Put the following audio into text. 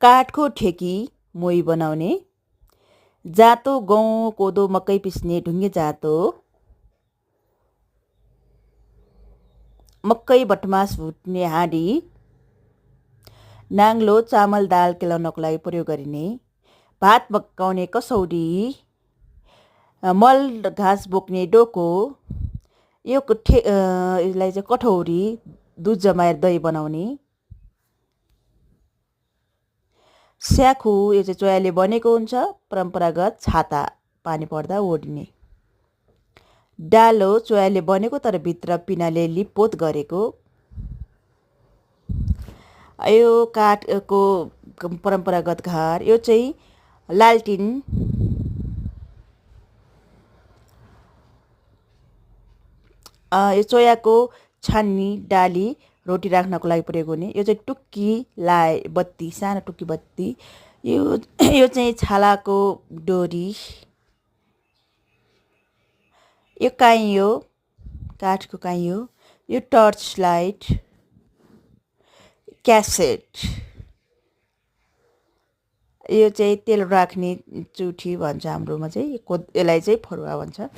काठको ठेकी मोही बनाउने, जातो गहुँ कोदो मकै पिस्ने ढुङ्गे जातो, मकै भटमास भुट्ने हाँडी, नाङ्लो चामल दाल केलाउनको लागि प्रयोग गरिने, भात पकाउने कसौडी, मल घाँस बोक्ने डोको, यसलाई चाहिँ कठौरी, दुध जमाएर दही बनाउने, स्याखु यो चाहिँ चोयाले बनेको हुन्छ, परम्परागत छाता पानी पर्दा ओढ्ने, डालो चोयाले बनेको तर भित्र पिनाले लिपपोत गरेको, यो काठको परम्परागत घर, यो चाहिँ लालटिन, यो चोयाको छान्नी डाली रोटी राख्नको लागि प्रयोग हुने, यो चाहिँ टुक्की बत्ती, सानो टुक्की बत्ती, यो चाहिँ छालाको डोरी, यो काइयो, काठको काइयो, यो टर्च लाइट, क्यासेट, यो चाहिँ तेल राख्ने चुठी भन्छ हाम्रोमा चाहिँ, यसलाई चाहिँ फरुवा भन्छ।